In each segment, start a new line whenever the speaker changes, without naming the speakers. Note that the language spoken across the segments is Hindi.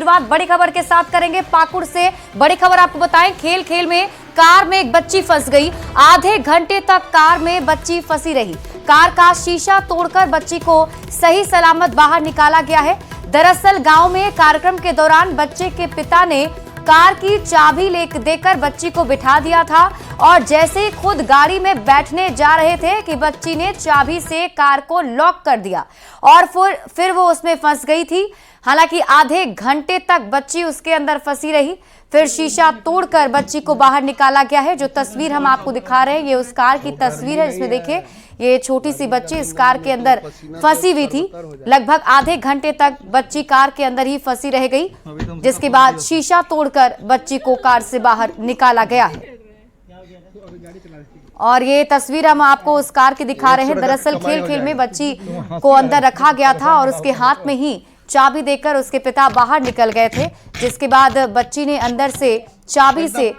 शुरुआत बड़ी खबर के साथ करेंगे पाकुड़ से। बड़ी खबर आपको बताएं, खेल खेल में कार में एक बच्ची फंस गई। आधे घंटे तक कार में बच्ची फंसी रही। कार का शीशा तोड़कर बच्ची को सही सलामत बाहर निकाला गया है। दरअसल गांव में कार्यक्रम के दौरान बच्चे के पिता ने कार की चाबी देकर बच्ची को बिठा दिया था और जैसे ही खुद गाड़ी में बैठने जा रहे थे कि बच्ची ने चाबी से कार को लॉक कर दिया और फिर वो उसमें फंस गई थी। हालांकि आधे घंटे तक बच्ची उसके अंदर फंसी रही, फिर शीशा तोड़कर बच्ची को बाहर निकाला गया है। जो तस्वीर हम आपको दिखा रहे हैं ये उस कार की तस्वीर है जिसमें देखिए ये छोटी सी बच्ची इस कार के अंदर फंसी हुई थी। लगभग आधे घंटे तक बच्ची कार के अंदर ही फंसी रह गई, जिसके बाद शीशा तोड़कर बच्ची को कार से बाहर निकाला गया है। और ये तस्वीर हम आपको उस कार की दिखा रहे हैं। दरअसल खेल खेल में बच्ची को अंदर रखा गया था और उसके हाथ में ही चाबी देकर उसके पिता बाहर निकल गए थे, जिसके बाद बच्ची ने अंदर से चाबी से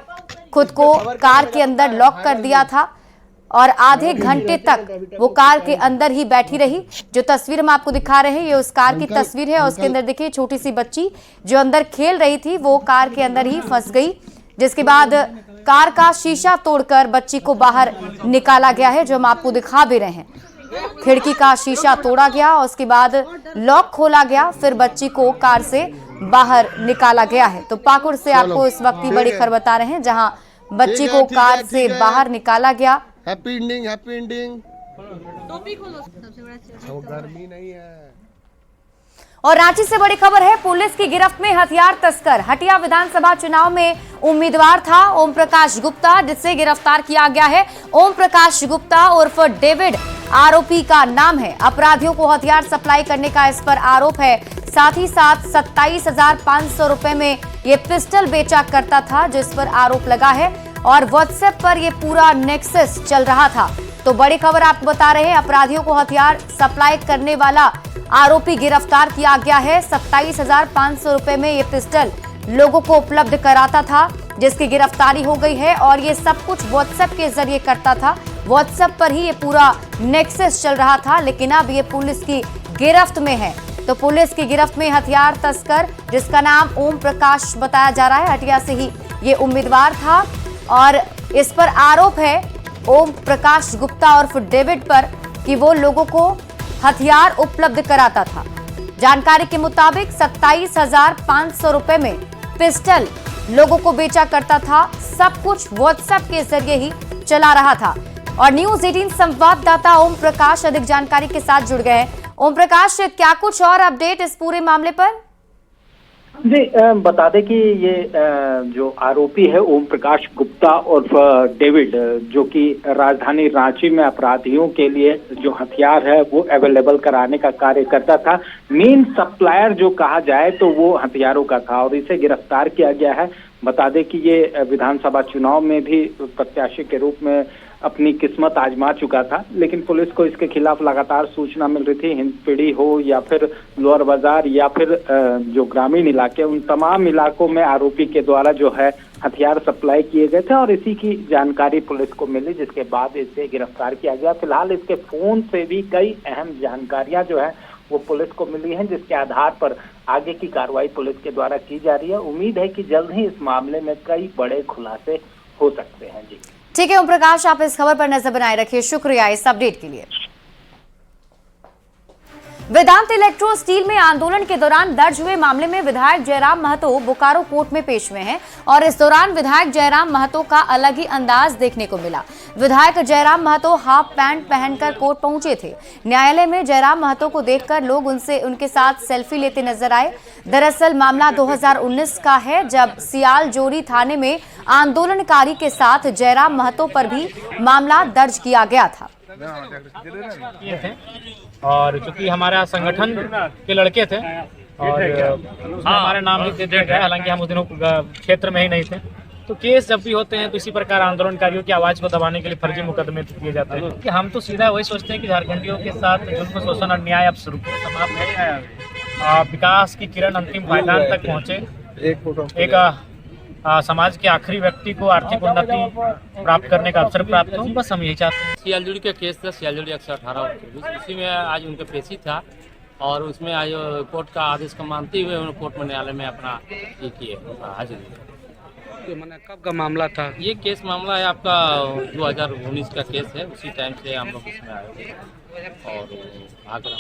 खुद को कार के अंदर लॉक कर दिया था और आधे घंटे तक वो कार के अंदर ही बैठी रही। जो तस्वीर हम आपको दिखा रहे हैं ये उस कार की तस्वीर है और उसके अंदर देखिए छोटी सी बच्ची जो अंदर खेल रही थी वो कार के अंदर ही फंस गई, जिसके बाद कार का शीशा तोड़कर बच्ची को बाहर निकाला गया है। जो हम आपको दिखा भी रहे हैं, खिड़की का शीशा तोड़ा गया और उसके बाद लॉक खोला गया, फिर बच्ची को कार से बाहर निकाला गया है। तो पाकुड़ से आपको इस वक्त की बड़ी खबर बता रहे हैं जहां बच्ची को कार से बाहर निकाला गया।
Happy ending, happy ending. टोपी खोलो, सबसे बड़ा गर्मी नहीं है।
और रांची से बड़ी खबर है, पुलिस की गिरफ्त में हथियार तस्कर। हटिया विधानसभा चुनाव में उम्मीदवार था ओम प्रकाश गुप्ता, जिसे गिरफ्तार किया गया है। ओम प्रकाश गुप्ता उर्फ डेविड आरोपी का नाम है। अपराधियों को हथियार सप्लाई करने का इस पर आरोप है। साथ ही साथ 27,500 रुपए में ये पिस्टल बेचा करता था, जिस पर आरोप लगा है और व्हाट्सएप पर ये पूरा नेक्सस चल रहा था। तो बड़ी खबर आपको बता रहे हैं, अपराधियों को हथियार सप्लाई करने वाला आरोपी गिरफ्तार किया गया है। 27,500 रुपए में ये पिस्टल लोगों को उपलब्ध कराता था, जिसकी गिरफ्तारी हो गई है और ये सब कुछ व्हाट्सएप के जरिए करता था। व्हाट्सएप पर ही ये पूरा नेक्सस चल रहा था, लेकिन अब ये पुलिस की गिरफ्त में है। तो पुलिस की गिरफ्त में हथियार तस्कर जिसका नाम ओम प्रकाश बताया जा रहा है, हटिया से ही ये उम्मीदवार था और इस पर आरोप है ओम प्रकाश गुप्ता और डेविड पर कि वो लोगों को हथियार उपलब्ध कराता था। जानकारी के मुताबिक 27,500 रुपए में पिस्टल लोगों को बेचा करता था। सब कुछ व्हाट्सएप के जरिए ही चला रहा था। और न्यूज़ 18 संवाददाता ओम प्रकाश अधिक जानकारी के साथ जुड़ गए हैं। ओम प्रकाश, क्या कुछ और अपडेट इस पूरे मामले पर?
जी, बता दें कि ये जो आरोपी है ओम प्रकाश गुप्ता और डेविड, जो कि राजधानी रांची में अपराधियों के लिए जो हथियार है वो अवेलेबल कराने का कार्य करता था। मेन सप्लायर जो कहा जाए तो वो हथियारों का था और इसे गिरफ्तार किया गया है। बता दें कि ये विधानसभा चुनाव में भी प्रत्याशी के रूप में अपनी किस्मत आजमा चुका था, लेकिन पुलिस को इसके खिलाफ लगातार सूचना मिल रही थी। हिंदपीढ़ी हो या फिर लोअर बाजार या फिर जो ग्रामीण इलाके, उन तमाम इलाकों में आरोपी के द्वारा जो है हथियार सप्लाई किए गए थे और इसी की जानकारी पुलिस को मिली, जिसके बाद इसे गिरफ्तार किया गया। फिलहाल इसके फोन से भी कई अहम जानकारियां जो है वो पुलिस को मिली हैं, जिसके आधार पर आगे की कार्रवाई पुलिस के द्वारा की जा रही है। उम्मीद है कि जल्द ही इस मामले में कई बड़े खुलासे हो सकते हैं। जी
ठीक है ओम प्रकाश, आप इस खबर पर नजर बनाए रखिए। शुक्रिया इस अपडेट के लिए। वेदांत इलेक्ट्रो स्टील में आंदोलन के दौरान दर्ज हुए मामले में विधायक जयराम महतो बोकारो कोर्ट में पेश हुए हैं और इस दौरान विधायक जयराम महतो का अलग ही अंदाज देखने को मिला। विधायक जयराम महतो हाफ पैंट पहनकर कोर्ट पहुंचे थे। न्यायालय में जयराम महतो को देखकर लोग उनके साथ सेल्फी लेते नजर आए। दरअसल मामला 2019 का है, जब सियाल जोरी थाने में आंदोलनकारी के साथ जयराम महतो पर भी मामला दर्ज किया गया था।
और चूंकि हमारा संगठन के लड़के थे और हमारे नाम ही दे दिया गया, हालांकि हम उस दिनों क्षेत्र में ही नहीं थे। तो केस जब भी होते हैं तो इसी प्रकार आंदोलनकारियों की आवाज़ को दबाने के लिए फर्जी मुकदमे किए जाते हैं। कि हम तो सीधा वही सोचते हैं कि झारखंडियों के साथ जुल्म, शोषण और न्याय अब शुरू समाप्त है। विकास की किरण अंतिम पायदान तक पहुँचे, एक समाज के आखिरी व्यक्ति को आर्थिक उन्नति प्राप्त करने का अवसर प्राप्त हो, बस हम यही चाहते हैं।
सियालजुड़ी का केस था, सियालजुड़ी 118 उसी में आज उनका पेशी था और उसमें आज कोर्ट का आदेश को मानते हुए उन्होंने कोर्ट में न्यायालय में अपना ये किए हाजिर।
तो मैंने कब का मामला था?
ये केस मामला है आपका 2019 का केस है। उसी टाइम से हम लोग इसमें आए थे और आकर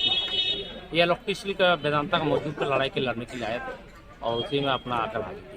ये इलेक्ट्रिसिटी का वेदांता का मजदूर पर लड़ाई के लड़ने के लिए आए थे और उसी में अपना आकर हाजिर किए।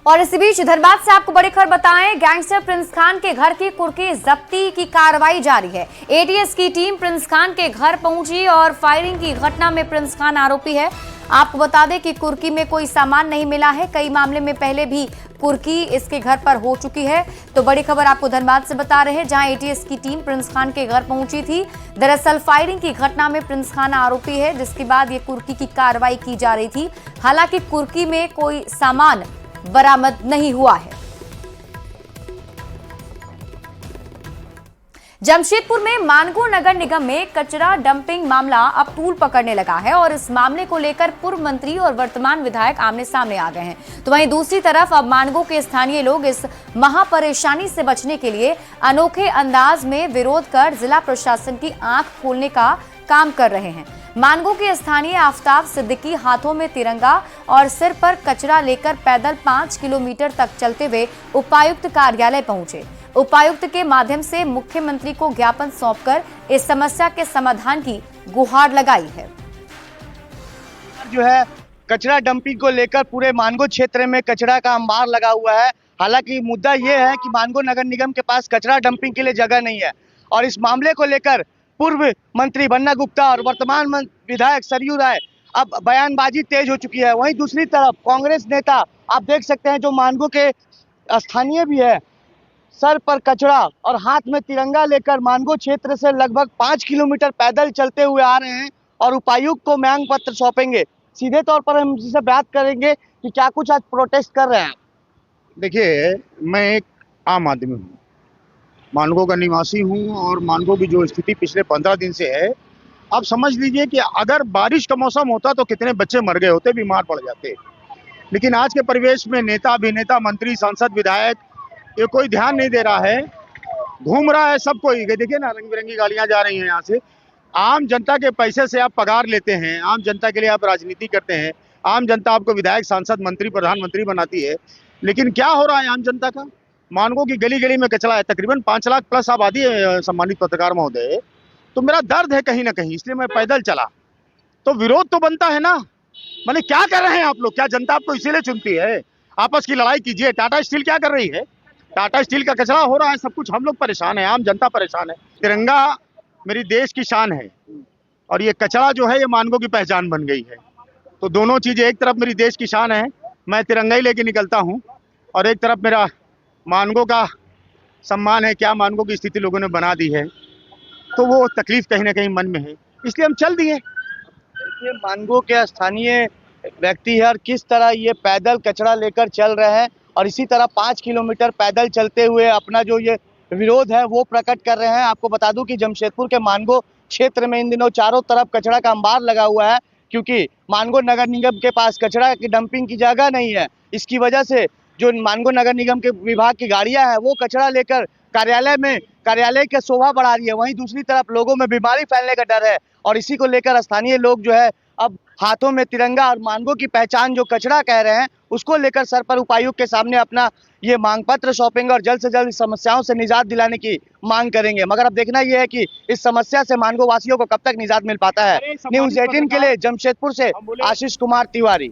और इसी बीच धनबाद से आपको बड़ी खबर बताएं, गैंगस्टर प्रिंस खान के घर की कुर्की जब्ती की कार्रवाई जारी है। एटीएस की टीम प्रिंस खान के घर पहुंची और फायरिंग की घटना में प्रिंस खान आरोपी है। आपको बता दें कि कुर्की में कोई सामान नहीं मिला है। कई मामले में पहले भी कुर्की इसके घर पर हो चुकी है। तो बड़ी खबर आपको धनबाद से बता रहे हैं, जहां एटीएस की टीम प्रिंस खान के घर पहुंची थी। दरअसल फायरिंग की घटना में प्रिंस खान आरोपी है, जिसके बाद ये कुर्की की कार्रवाई की जा रही थी। हालांकि कुर्की में कोई सामान बरामद नहीं हुआ है। जमशेदपुर में मानगो नगर निगम में कचरा डंपिंग मामला अब तूल पकड़ने लगा है और इस मामले को लेकर पूर्व मंत्री और वर्तमान विधायक आमने सामने आ गए हैं। तो वहीं दूसरी तरफ अब मानगो के स्थानीय लोग इस महापरेशानी से बचने के लिए अनोखे अंदाज में विरोध कर जिला प्रशासन की आंख खोलने का काम कर रहे हैं। मानगो के स्थानीय आफ्ताब सिद्दीकी हाथों में तिरंगा और सिर पर कचरा लेकर पैदल 5 किलोमीटर तक चलते हुए उपायुक्त कार्यालय पहुंचे। उपायुक्त के माध्यम से मुख्यमंत्री को ज्ञापन सौंपकर इस समस्या के समाधान की गुहार लगाई है।
जो है कचरा डंपिंग को लेकर पूरे मानगो क्षेत्र में कचरा का अंबार लगा हुआ है। हालांकि मुद्दा ये है कि मानगो नगर निगम के पास कचरा डंपिंग के लिए जगह नहीं है और इस मामले को लेकर पूर्व मंत्री बन्ना गुप्ता और वर्तमान विधायक सरयू राय अब बयानबाजी तेज हो चुकी है। वहीं दूसरी तरफ कांग्रेस नेता आप देख सकते हैं जो मानगो के स्थानीय भी है, सर पर कचरा और हाथ में तिरंगा लेकर मानगो क्षेत्र से लगभग 5 किलोमीटर पैदल चलते हुए आ रहे हैं और उपायुक्त को मांग पत्र सौंपेंगे। सीधे तौर पर हम इनसे बात करेंगे कि क्या कुछ आज प्रोटेस्ट कर रहे हैं।
देखिए, मैं एक आम आदमी हूँ, मानगो का निवासी हूँ और मानगो की जो स्थिति पिछले 15 दिन से है, आप समझ लीजिए कि अगर बारिश का मौसम होता तो कितने बच्चे मर गए होते, बीमार पड़ जाते। लेकिन आज के परिवेश में नेता, अभिनेता, मंत्री, सांसद, विधायक ये कोई ध्यान नहीं दे रहा है। घूम रहा है सब कोई। देखिए ना, रंग बिरंगी गाड़ियां जा रही हैं यहाँ से। आम जनता के पैसे से आप पगार लेते हैं, आम जनता के लिए आप राजनीति करते हैं, आम जनता आपको विधायक, सांसद, मंत्री, प्रधानमंत्री बनाती है। लेकिन क्या हो रहा है आम जनता का? मानगो की गली गली में कचरा है। तकरीबन 5 लाख प्लस आबादी है सम्मानित पत्रकार महोदय। तो मेरा दर्द है कहीं ना कहीं, इसलिए मैं पैदल चला। तो विरोध तो बनता है ना। मैंने क्या कर रहे हैं आप लोग? क्या जनता आपको इसीलिए चुनती है? आपस की लड़ाई कीजिए। टाटा स्टील क्या कर रही है? टाटा स्टील का कचरा हो रहा है, सब कुछ हम लोग परेशान है, आम जनता परेशान है। तिरंगा मेरी देश की शान है और ये कचरा जो है ये मानगो की पहचान बन गई है। तो दोनों चीजें, एक तरफ मेरी देश की शान है, मैं तिरंगा ही लेके निकलता हूँ, और एक तरफ मेरा मानगो का सम्मान है। क्या मानगो की स्थिति लोगों ने बना दी है, तो वो तकलीफ कहीं ना कहीं मन में है, इसलिए हम चल दिए।
देखिए, मानगो के स्थानीय व्यक्ति है और किस तरह ये पैदल कचरा लेकर चल रहे हैं और इसी तरह 5 किलोमीटर पैदल चलते हुए अपना जो ये विरोध है वो प्रकट कर रहे हैं। आपको बता दूं कि जमशेदपुर के मानगो क्षेत्र में इन दिनों चारों तरफ कचरा का अंबार लगा हुआ है, क्योंकि मानगो नगर निगम के पास कचरा की डंपिंग की जगह नहीं है। इसकी वजह से जो मानगो नगर निगम के विभाग की गाड़ियां हैं वो कचरा लेकर कार्यालय की शोभा बढ़ा रही है। वहीं दूसरी तरफ लोगों में बीमारी फैलने का डर है और इसी को लेकर स्थानीय लोग जो है अब हाथों में तिरंगा और मानगो की पहचान जो कचरा कह रहे हैं उसको लेकर सर पर उपायुक्त के सामने अपना ये मांग पत्र सौंपेंगे और जल्द से जल्द समस्याओं से निजात दिलाने की मांग करेंगे। मगर अब देखना यह है कि इस समस्या से मानगो वासियों को कब तक निजात मिल पाता है। न्यूज़ 18 के लिए जमशेदपुर से आशीष कुमार तिवारी।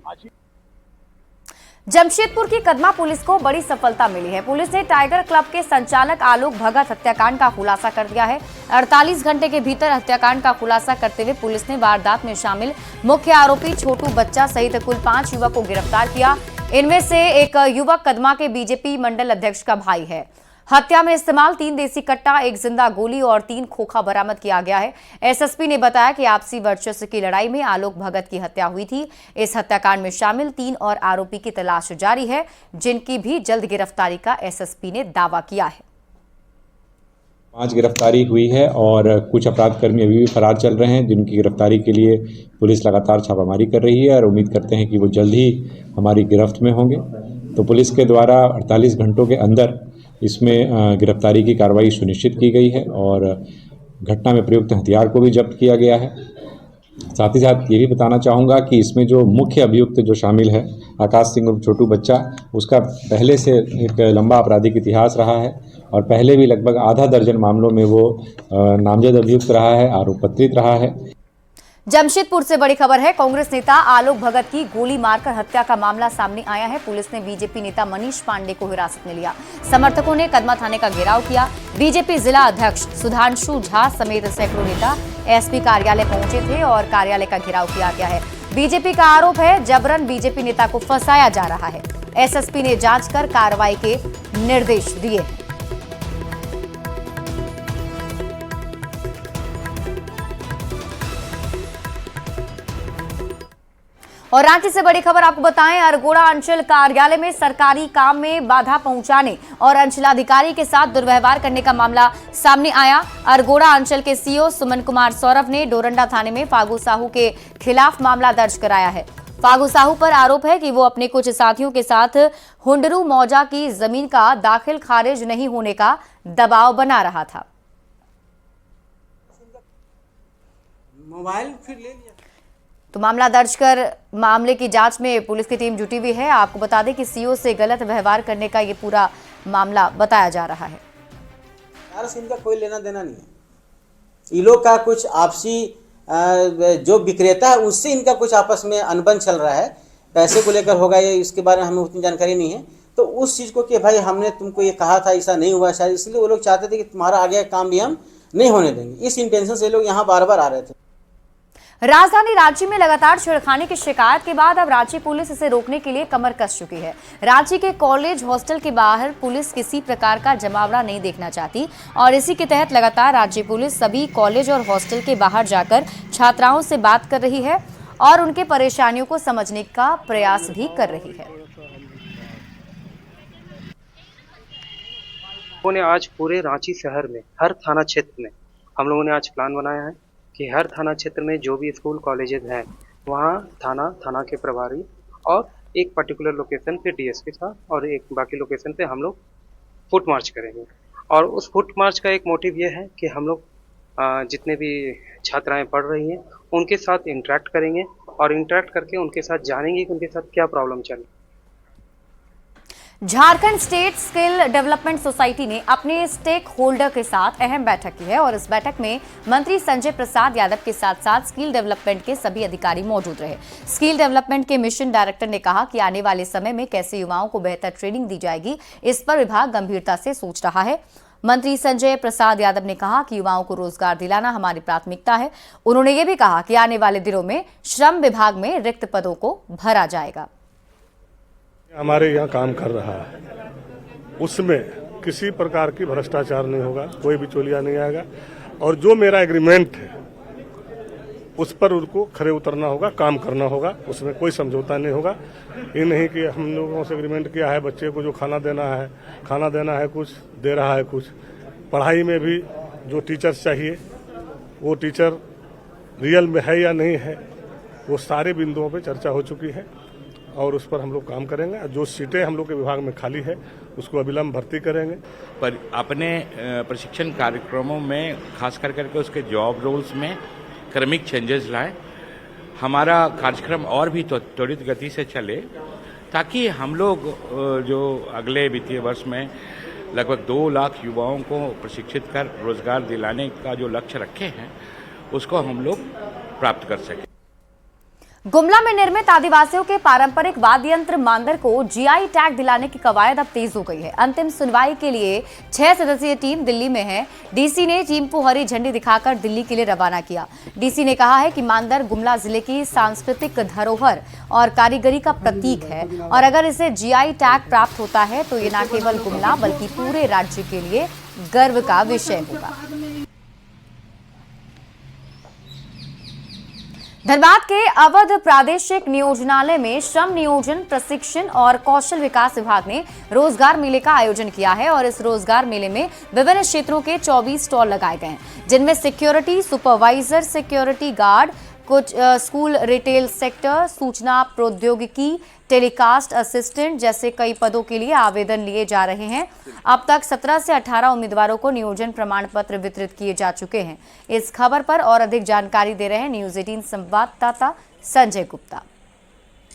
जमशेदपुर की कदमा पुलिस को बड़ी सफलता मिली है। पुलिस ने टाइगर क्लब के संचालक आलोक भगत हत्याकांड का खुलासा कर दिया है। 48 घंटे के भीतर हत्याकांड का खुलासा करते हुए पुलिस ने वारदात में शामिल मुख्य आरोपी छोटू बच्चा सहित कुल 5 युवक को गिरफ्तार किया। इनमें से एक युवक कदमा के बीजेपी मंडल अध्यक्ष का भाई है। हत्या में इस्तेमाल 3 देसी कट्टा, 1 जिंदा गोली और 3 खोखा बरामद किया गया है। एसएसपी ने बताया कि आपसी वर्चस्व की लड़ाई में आलोक भगत की हत्या हुई थी। इस हत्याकांड में शामिल 3 और आरोपी की तलाश जारी है, जिनकी भी जल्द गिरफ्तारी का एसएसपी ने दावा किया है।
5 गिरफ्तारी हुई है और कुछ अपराधकर्मी अभी भी फरार चल रहे हैं, जिनकी गिरफ्तारी के लिए पुलिस लगातार छापामारी कर रही है और उम्मीद करते हैं कि वो जल्द ही हमारी गिरफ्त में होंगे। तो पुलिस के द्वारा 48 घंटों के अंदर इसमें गिरफ्तारी की कार्रवाई सुनिश्चित की गई है और घटना में प्रयुक्त हथियार को भी जब्त किया गया है। साथ ही साथ ये भी बताना चाहूँगा कि इसमें जो मुख्य अभियुक्त जो शामिल है आकाश सिंह उर्फ छोटू बच्चा, उसका पहले से एक लंबा आपराधिक इतिहास रहा है और पहले भी लगभग आधा दर्जन मामलों में वो नामजद अभियुक्त रहा है, आरोप पत्रित रहा है।
जमशेदपुर से बड़ी खबर है। कांग्रेस नेता आलोक भगत की गोली मारकर हत्या का मामला सामने आया है। पुलिस ने बीजेपी नेता मनीष पांडे को हिरासत में लिया। समर्थकों ने कदमा थाने का घेराव किया। बीजेपी जिला अध्यक्ष सुधांशु झा समेत सैकड़ों नेता एसपी कार्यालय पहुंचे थे और कार्यालय का घेराव किया गया है। बीजेपी का आरोप है जबरन बीजेपी नेता को फंसाया जा रहा है। एसएसपी ने जांच कर कार्रवाई के निर्देश दिए हैं। और रांची से बड़ी खबर आपको बताएं, अरगोड़ा अंचल कार्यालय में सरकारी काम में बाधा पहुंचाने और अंचलाधिकारी के साथ दुर्व्यवहार करने का मामला सामने आया। अरगोड़ा अंचल के सीओ सुमन कुमार सौरभ ने डोरंडा थाने में फागू साहू के खिलाफ मामला दर्ज कराया है। फागू साहू पर आरोप है कि वो अपने कुछ साथियों के साथ हुंडरू मौजा की जमीन का दाखिल खारिज नहीं होने का दबाव बना रहा था।
मोबाइल फिर ले लिया।
तो मामला दर्ज कर मामले की जांच में पुलिस की टीम जुटी हुई है। आपको बता दें कि सीओ से गलत व्यवहार करने का ये पूरा मामला बताया जा रहा है।
यार इनका कोई लेना देना नहीं है। इन लोग का कुछ आपसी जो विक्रेता है उससे इनका कुछ आपस में अनबन चल रहा है। पैसे को लेकर होगा ये, इसके बारे में हमें उतनी जानकारी नहीं है। तो उस चीज़ को कि भाई हमने तुमको ये कहा था, ऐसा नहीं हुआ शायद, इसलिए वो लोग चाहते थे कि तुम्हारा आगे का काम भी हम नहीं होने देंगे। इस इंटेंशन से लोग यहाँ बार बार आ रहे थे।
राजधानी रांची में लगातार छेड़खानी की शिकायत के बाद अब रांची पुलिस इसे रोकने के लिए कमर कस चुकी है। रांची के कॉलेज हॉस्टल के बाहर पुलिस किसी प्रकार का जमावड़ा नहीं देखना चाहती और इसी के तहत लगातार राज्य पुलिस सभी कॉलेज और हॉस्टल के बाहर जाकर छात्राओं से बात कर रही है और उनके परेशानियों को समझने का प्रयास भी कर रही है।
लोगों ने आज पूरे रांची शहर में हर थाना क्षेत्र में हम लोगों ने आज प्लान बनाया है कि हर थाना क्षेत्र में जो भी स्कूल कॉलेजेस हैं वहाँ थाना के प्रभारी और एक पर्टिकुलर लोकेशन पे डीएसपी साहब और एक बाकी लोकेशन पे हम लोग फुट मार्च करेंगे। और उस फुट मार्च का एक मोटिव ये है कि हम लोग जितने भी छात्राएं पढ़ रही हैं उनके साथ इंटरेक्ट करेंगे और इंटरेक्ट करके उनके साथ जानेंगे कि उनके साथ क्या प्रॉब्लम चल रही है।
Jharkhand state skill development society ने अपने स्टेक होल्डर के साथ अहम बैठक की है और इस बैठक में मंत्री संजय प्रसाद यादव के साथ साथ स्किल डेवलपमेंट के सभी अधिकारी मौजूद रहे। स्किल डेवलपमेंट के मिशन डायरेक्टर ने कहा कि आने वाले समय में कैसे युवाओं को बेहतर ट्रेनिंग दी जाएगी, इस पर विभाग गंभीरता से सोच रहा है। मंत्री संजय प्रसाद यादव ने कहा कि युवाओं को रोजगार दिलाना हमारी प्राथमिकता है। उन्होंने ये भी कहा कि आने वाले दिनों में श्रम विभाग में रिक्त पदों को भरा जाएगा।
हमारे यहाँ काम कर रहा है, उसमें किसी प्रकार की भ्रष्टाचार नहीं होगा, कोई बिचौलिया नहीं आएगा और जो मेरा एग्रीमेंट है उस पर उनको खरे उतरना होगा, काम करना होगा, उसमें कोई समझौता नहीं होगा। ये नहीं कि हम लोगों से एग्रीमेंट किया है, बच्चे को जो खाना देना है कुछ दे रहा है कुछ। पढ़ाई में भी जो टीचर्स चाहिए वो टीचर रियल में है या नहीं है, वो सारे बिंदुओं पे चर्चा हो चुकी है और उस पर हम लोग काम करेंगे। जो सीटें हम लोग के विभाग में खाली है उसको अविलंब भर्ती करेंगे।
पर अपने प्रशिक्षण कार्यक्रमों में खास कर करके उसके जॉब रोल्स में क्रमिक चेंजेस लाए। हमारा कार्यक्रम और भी त्वरित गति से चले ताकि हम लोग जो अगले वित्तीय वर्ष में लगभग 2 लाख युवाओं को प्रशिक्षित कर रोजगार दिलाने का जो लक्ष्य रखे हैं उसको हम लोग प्राप्त कर सकें।
गुमला में निर्मित आदिवासियों के पारंपरिक वाद्य यंत्र मांदर को जीआई टैग दिलाने की कवायद अब तेज हो गई है। अंतिम सुनवाई के लिए 6 सदस्यीय टीम दिल्ली में है। डीसी ने टीम को हरी झंडी दिखाकर दिल्ली के लिए रवाना किया। डीसी ने कहा है कि मांदर गुमला जिले की सांस्कृतिक धरोहर और कारीगरी का प्रतीक है और अगर इसे जीआई टैग प्राप्त होता है तो ये न केवल गुमला बल्कि पूरे राज्य के लिए गर्व का विषय होगा। धनबाद के अवध प्रादेशिक नियोजनालय में श्रम नियोजन प्रशिक्षण और कौशल विकास विभाग ने रोजगार मेले का आयोजन किया है और इस रोजगार मेले में विभिन्न क्षेत्रों के 24 स्टॉल लगाए गए हैं जिनमें सिक्योरिटी सुपरवाइजर, सिक्योरिटी गार्ड, कुछ स्कूल रिटेल सेक्टर, सूचना प्रौद्योगिकी, टेलीकास्ट असिस्टेंट जैसे कई पदों के लिए आवेदन लिए जा रहे हैं। अब तक 17 से 18 उम्मीदवारों को नियोजन प्रमाण पत्र वितरित किए जा चुके हैं। इस खबर पर और अधिक जानकारी दे रहे हैं न्यूज़ 18 संवाददाता संजय गुप्ता।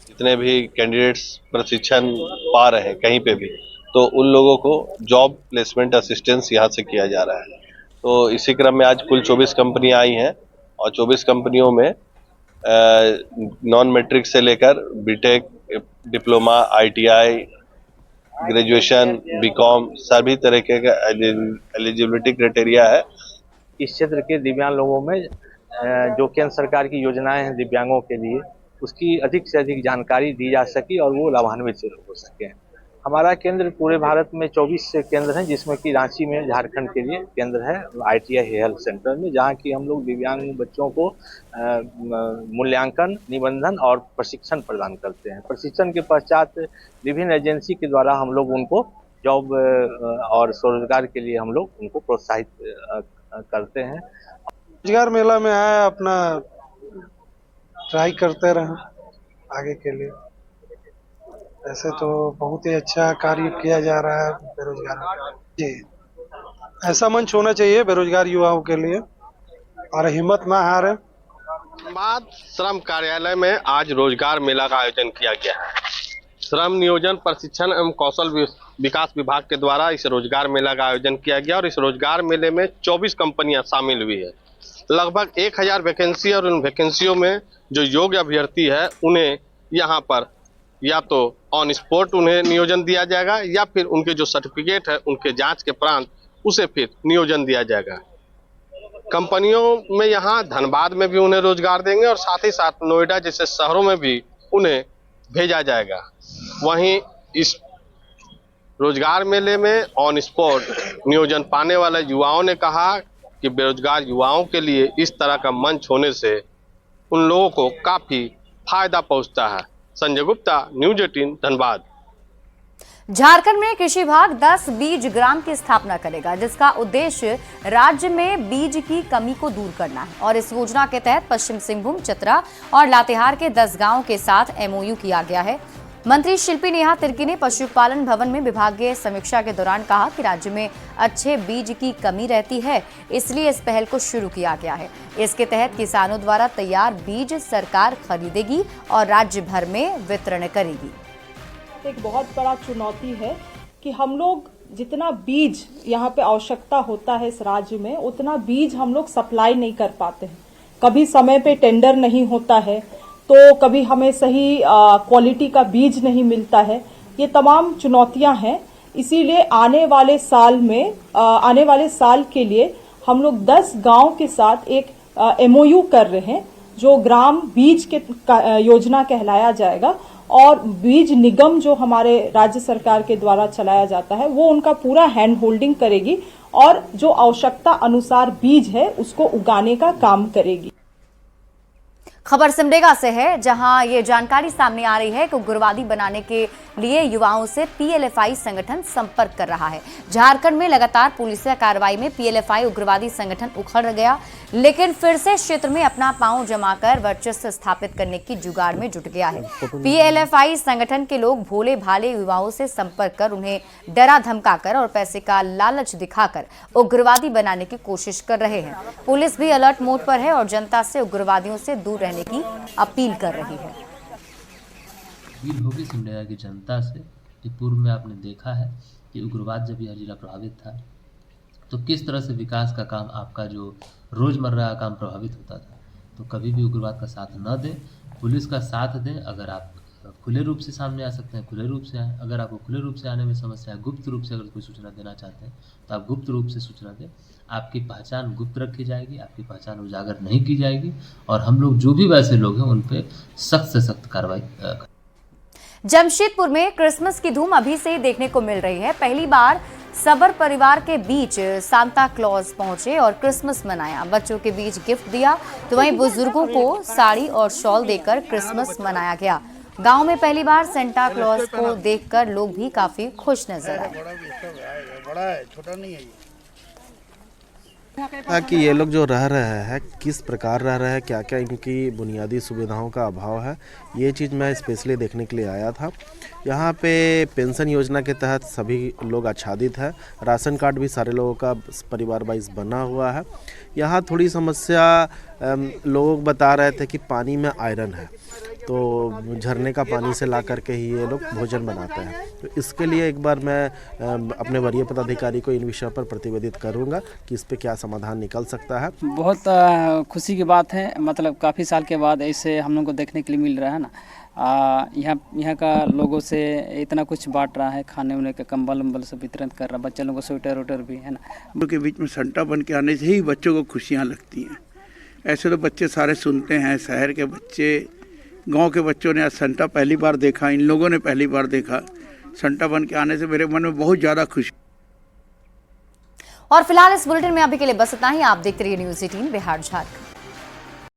जितने भी कैंडिडेट्स प्रशिक्षण पा रहे हैं कहीं पे भी, तो उन लोगों को जॉब प्लेसमेंट असिस्टेंस यहाँ से किया जा रहा है। तो इसी क्रम में आज कुल 24 कंपनियां आई हैं और 24 कंपनियों में नॉन मैट्रिक से लेकर BTech, diploma, ITI, graduation, BCom सभी तरीके का एलिजिबिलिटी क्राइटेरिया है।
इस क्षेत्र के दिव्यांग लोगों में जो केंद्र सरकार की योजनाएं हैं दिव्यांगों के लिए, उसकी अधिक से अधिक जानकारी दी जा सके और वो लाभान्वित हो सके। हमारा केंद्र पूरे भारत में 24 केंद्र हैं, जिसमें कि रांची में झारखंड के लिए केंद्र है ITI हेल्थ सेंटर में, जहां की हम लोग दिव्यांग बच्चों को मूल्यांकन, निबंधन और प्रशिक्षण प्रदान करते हैं। प्रशिक्षण के पश्चात विभिन्न एजेंसी के द्वारा हम लोग उनको जॉब और स्वरोजगार के लिए हम लोग उनको प्रोत्साहित करते हैं।
रोजगार मेला में आया, अपना ट्राई करते रहें आगे के लिए। ऐसे तो बहुत ही अच्छा कार्य किया जा रहा है बेरोजगार जी। ऐसा मंच होना चाहिए बेरोजगार युवाओं के लिए और हिम्मत ना हारे।
धनबाद श्रम कार्यालय में आज रोजगार मेला का आयोजन किया गया है। श्रम नियोजन प्रशिक्षण एवं कौशल विकास विभाग के द्वारा इस रोजगार मेला का आयोजन किया गया और इस रोजगार मेले में 24 कंपनियां शामिल हुई है। लगभग 1000 वैकेंसी और उन वैकेंसियों में जो योग्य अभ्यर्थी है उन्हें यहाँ पर या तो ऑन स्पॉट उन्हें नियोजन दिया जाएगा या फिर उनके जो सर्टिफिकेट है उनके जांच के उपरांत उसे फिर नियोजन दिया जाएगा। कंपनियों में यहाँ धनबाद में भी उन्हें रोजगार देंगे और साथ ही साथ नोएडा जैसे शहरों में भी उन्हें भेजा जाएगा। वहीं इस रोजगार मेले में ऑन स्पॉट नियोजन पाने वाले युवाओं ने कहा कि बेरोजगार युवाओं के लिए इस तरह का मंच होने से उन लोगों को काफी फायदा पहुंचता है। संजय गुप्ता, न्यूज़ 18 धनबाद।
झारखंड में कृषि विभाग 10 बीज ग्राम की स्थापना करेगा, जिसका उद्देश्य राज्य में बीज की कमी को दूर करना है। और इस योजना के तहत पश्चिम सिंहभूम, चतरा और लातेहार के 10 गांवों के साथ MOU किया गया है। मंत्री शिल्पी नेहा तिर्की ने पशुपालन भवन में विभागीय समीक्षा के दौरान कहा कि राज्य में अच्छे बीज की कमी रहती है, इसलिए इस पहल को शुरू किया गया है। इसके तहत किसानों द्वारा तैयार बीज सरकार खरीदेगी और राज्य भर में वितरण करेगी।
एक बहुत बड़ा चुनौती है कि हम लोग जितना बीज यहाँ पे आवश्यकता होता है इस राज्य में, उतना बीज हम लोग सप्लाई नहीं कर पाते हैं। कभी समय पे टेंडर नहीं होता है, तो कभी हमें सही क्वालिटी का बीज नहीं मिलता है। ये तमाम चुनौतियां हैं, इसीलिए आने वाले साल के लिए हम लोग 10 गांव के साथ एक MOU कर रहे हैं, जो ग्राम बीज के योजना कहलाया जाएगा। और बीज निगम जो हमारे राज्य सरकार के द्वारा चलाया जाता है, वो उनका पूरा हैंड होल्डिंग करेगी और जो आवश्यकता अनुसार बीज है उसको उगाने का काम करेगी।
खबर सिमडेगा से है, जहां ये जानकारी सामने आ रही है कि उग्रवादी बनाने के लिए युवाओं से PLFI संगठन संपर्क कर रहा है। झारखंड में लगातार पुलिसिया कार्रवाई में PLFI उग्रवादी संगठन उखड़ गया, लेकिन फिर से क्षेत्र में अपना पांव जमाकर वर्चस्व स्थापित करने की जुगाड़ में जुट गया है। PLFI संगठन के लोग भोले भाले युवाओं से संपर्क कर उन्हें डरा धमकाकर और पैसे का लालच दिखाकर उग्रवादी बनाने की कोशिश कर रहे हैं। पुलिस भी अलर्ट मोड पर है और जनता से उग्रवादियों से दूर रहने की अपील कर रही है।
अपील होगी सिमडेगा की जनता से कि पूर्व में आपने देखा है कि उग्रवाद जब यह जिला प्रभावित था तो किस तरह से विकास का काम, आपका जो रोजमर्रा का काम प्रभावित होता था। तो कभी भी उग्रवाद का साथ न दें, पुलिस का साथ दें। अगर आप खुले रूप से सामने आ सकते हैं, खुले रूप से आएँ। अगर आपको खुले रूप से आने में समस्या है, गुप्त रूप से अगर कोई सूचना देना चाहते हैं तो आप गुप्त रूप से सूचना दें। आपकी पहचान गुप्त रखी जाएगी, आपकी पहचान उजागर नहीं की जाएगी और हम लोग जो भी वैसे लोग हैं उन पे सख्त से सख्त कार्रवाई।
जमशेदपुर में क्रिसमस की धूम अभी से ही देखने को मिल रही है। पहली बार सबर परिवार के बीच सांता क्लॉज पहुंचे और क्रिसमस मनाया। बच्चों के बीच गिफ्ट दिया तो वहीं बुजुर्गों को साड़ी और शॉल देकर क्रिसमस मनाया गया। गांव में पहली बार सेंटा क्लॉज को देखकर लोग भी काफी खुश नजर आए।
बड़ा है, छोटा नहीं है ये।
कि ये लोग जो रह रहे हैं किस प्रकार रह रहे हैं, क्या क्या इनकी बुनियादी सुविधाओं का अभाव है, ये चीज़ मैं स्पेशली देखने के लिए आया था। यहाँ पे पेंशन योजना के तहत सभी लोग आच्छादित है, राशन कार्ड भी सारे लोगों का परिवार वाइज बना हुआ है। यहाँ थोड़ी समस्या लोग बता रहे थे कि पानी में आयरन है, तो झरने का पानी से ला करके ही ये लोग भोजन बनाते हैं। तो इसके लिए एक बार मैं अपने वरीय पदाधिकारी को इन विषयों पर प्रतिवेदित करूंगा कि इस पे क्या समाधान निकल सकता है।
बहुत खुशी की बात है, मतलब काफ़ी साल के बाद ऐसे हम लोग को देखने के लिए मिल रहा है ना। यहाँ का लोगों से इतना कुछ बांट रहा है, खाने वाने का कंबल उम्बल सब वितरण कर रहा है, बच्चे लोगों को स्वेटर वोटर भी है ना।
लोगों के बीच में संटा बन के आने से ही बच्चों को खुशियाँ लगती हैं। ऐसे तो बच्चे सारे सुनते हैं, शहर के बच्चे, गांव के बच्चों ने आज संटा पहली बार देखा, इन लोगों ने पहली बार देखा। संटा बन के आने से मेरे मन में बहुत ज़्यादा खुशी।
और फिलहाल इस बुलेटिन में अभी के लिए बस इतना ही। आप देखते रहिए न्यूज़ 18 बिहार झारखंड।